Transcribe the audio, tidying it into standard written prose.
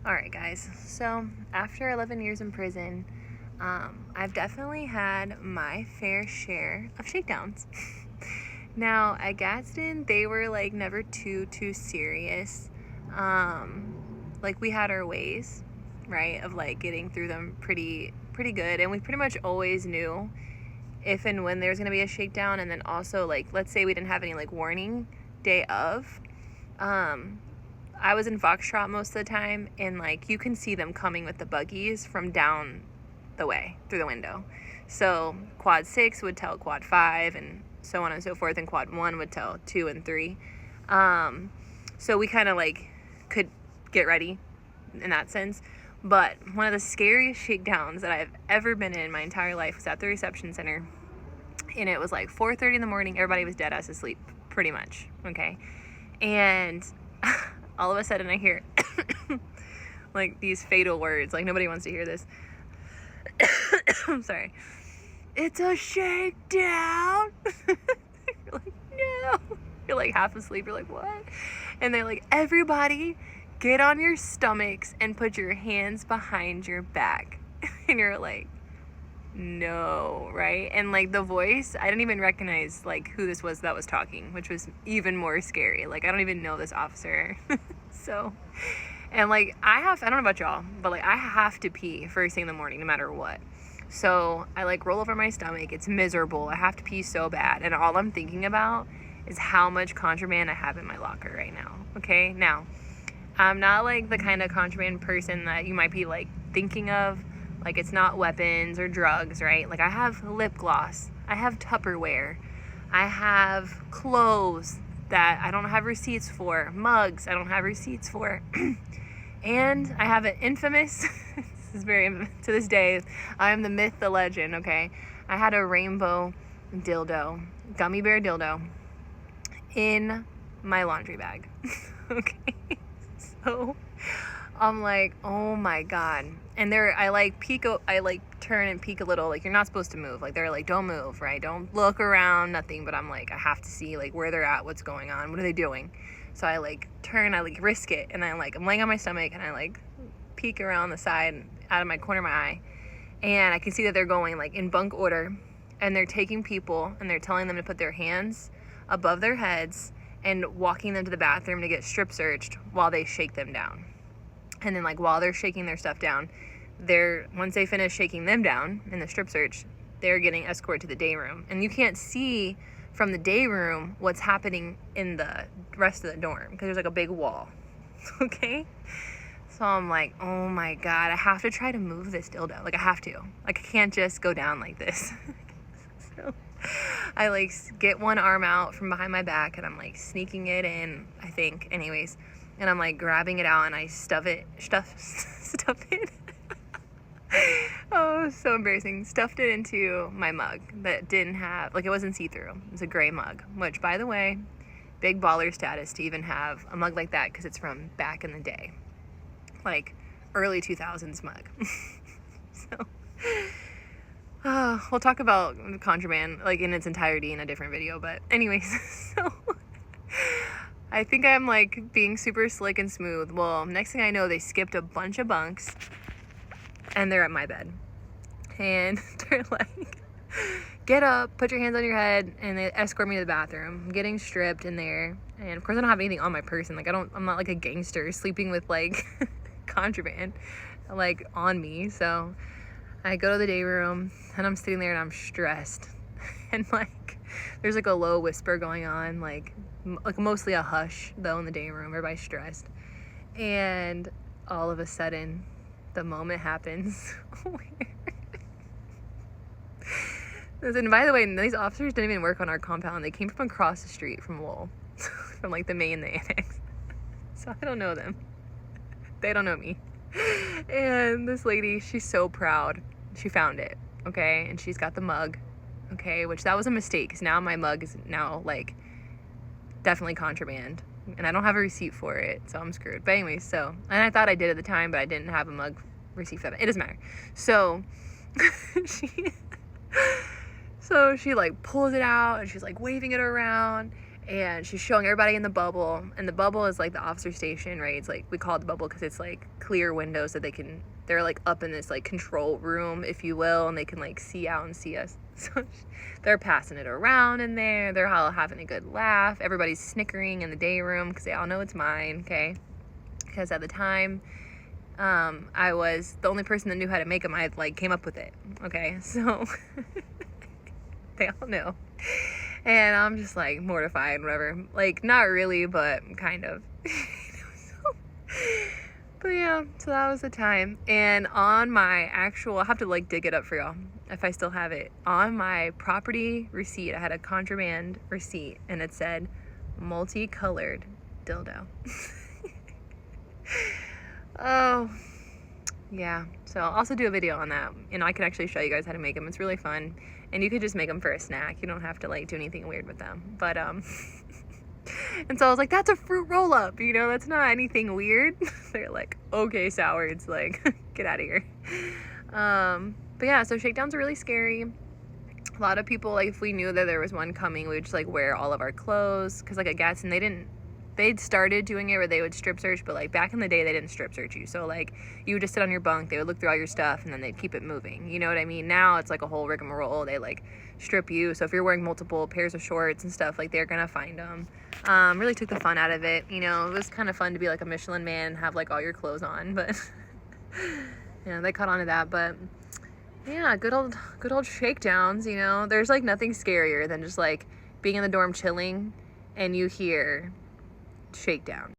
Alright guys, so after 11 years in prison, I've definitely had my fair share of shakedowns. Now, at Gadsden, they were like never too serious. Like we had our ways, right, of like getting through them pretty good, and we pretty much always knew if and when there's gonna be a shakedown. And then also, like, let's say we didn't have any like warning day of, I was in Foxtrot most of the time, and like you can see them coming with the buggies from down the way through the window. So quad 6 would tell quad 5, and so on and so forth, and quad 1 would tell 2 and 3. So we kind of like could get ready in that sense. But one of the scariest shakedowns that I've ever been in my entire life was at the reception center, and it was like 4:30 in the morning. Everybody was dead ass asleep, pretty much. Okay, and all of a sudden I hear like these fatal words, like nobody wants to hear this. I'm sorry. It's a shakedown. You're like, no. You're like half asleep. You're like, what? And they're like, everybody get on your stomachs and put your hands behind your back. And you're like, no, right? And like the voice, I didn't even recognize like who this was that was talking, which was even more scary. Like I don't even know this officer. So, and like I don't know about y'all, but like I have to pee first thing in the morning no matter what. So I like roll over my stomach. It's miserable. I have to pee so bad, and all I'm thinking about is how much contraband I have in my locker right now. Okay, now I'm not like the kind of contraband person that you might be like thinking of. Like, it's not weapons or drugs, right? Like, I have lip gloss. I have Tupperware. I have clothes that I don't have receipts for. Mugs I don't have receipts for. And I have an infamous, this is very infamous, to this day, I am the myth, the legend, okay? I had a rainbow dildo, gummy bear dildo, in my laundry bag. Okay? So I'm like, oh my God. And I like turn and peek a little, like you're not supposed to move. Like they're like, don't move, right? Don't look around, nothing. But I'm like, I have to see like where they're at, what's going on, what are they doing? So I like turn, I like risk it, and I'm laying on my stomach, and I like peek around the side out of my corner of my eye, and I can see that they're going like in bunk order, and they're taking people and they're telling them to put their hands above their heads and walking them to the bathroom to get strip searched while they shake them down. And then like while they're shaking their stuff down, once they finish shaking them down in the strip search, they're getting escorted to the day room. And you can't see from the day room what's happening in the rest of the dorm because there's like a big wall. Okay? So I'm like, oh my God, I have to try to move this dildo. Like I have to. Like I can't just go down like this. So I like get one arm out from behind my back, and I'm like sneaking it in, I think, anyways. And I'm like grabbing it out, and I stuff it. Oh, so embarrassing. Stuffed it into my mug that didn't have, like, it wasn't see-through. It was a gray mug, which, by the way, big baller status to even have a mug like that because it's from back in the day, like early 2000s mug. So we'll talk about contraband like in its entirety in a different video, but anyways. So I think I'm like being super slick and smooth. Well, next thing I know, they skipped a bunch of bunks and they're at my bed, and they're like, get up, put your hands on your head, and they escort me to the bathroom. I'm getting stripped in there, and of course I don't have anything on my person. Like I'm not like a gangster sleeping with like contraband like on me. So I go to the day room, and I'm sitting there and I'm stressed. And like there's like a low whisper going on, like mostly a hush though in the day room. Everybody's stressed. And all of a sudden the moment happens and by the way, these officers didn't even work on our compound. They came from across the street from Lowell, from like the main, the annex. So I don't know them. They don't know me. And this lady, she's so proud. She found it, okay? And she's got the mug, okay? Which that was a mistake, because now my mug is now like definitely contraband, and I don't have a receipt for it, so I'm screwed. But anyways, so, and I thought I did at the time, but I didn't have a mug receipt for that. It doesn't matter. So she like pulls it out, and she's like waving it around, and she's showing everybody in the bubble, and the bubble is like the officer station, right? It's like, we call it the bubble because it's like clear windows that they're like up in this like control room, if you will, and they can like see out and see us. So they're passing it around in there. They're all having a good laugh. Everybody's snickering in the day room because they all know it's mine, okay? Because at the time, I was the only person that knew how to make them. I like came up with it, okay? So they all know. And I'm just like mortified, whatever. Like, not really, but kind of. But yeah, so that was the time. And on my actual, I'll have to like dig it up for y'all if I still have it. On my property receipt, I had a contraband receipt, and it said multicolored dildo. Oh, yeah. So I'll also do a video on that. And I can actually show you guys how to make them. It's really fun. And you could just make them for a snack. You don't have to like do anything weird with them. But and so I was like, that's a fruit roll up, you know, that's not anything weird. They're like, okay, Sowards, like, get out of here. But yeah, so shakedowns are really scary. A lot of people, like, if we knew that there was one coming, we would just like wear all of our clothes. Cause like at Gadsden, they'd started doing it where they would strip search, but like back in the day, they didn't strip search you. So like you would just sit on your bunk, they would look through all your stuff, and then they'd keep it moving. You know what I mean? Now it's like a whole rigmarole. They like strip you. So if you're wearing multiple pairs of shorts and stuff, like they're gonna find them. Really took the fun out of it. You know, it was kind of fun to be like a Michelin man and have like all your clothes on, but yeah, they caught on to that. But yeah, good old shakedowns, you know. There's like nothing scarier than just like being in the dorm chilling and you hear shakedown.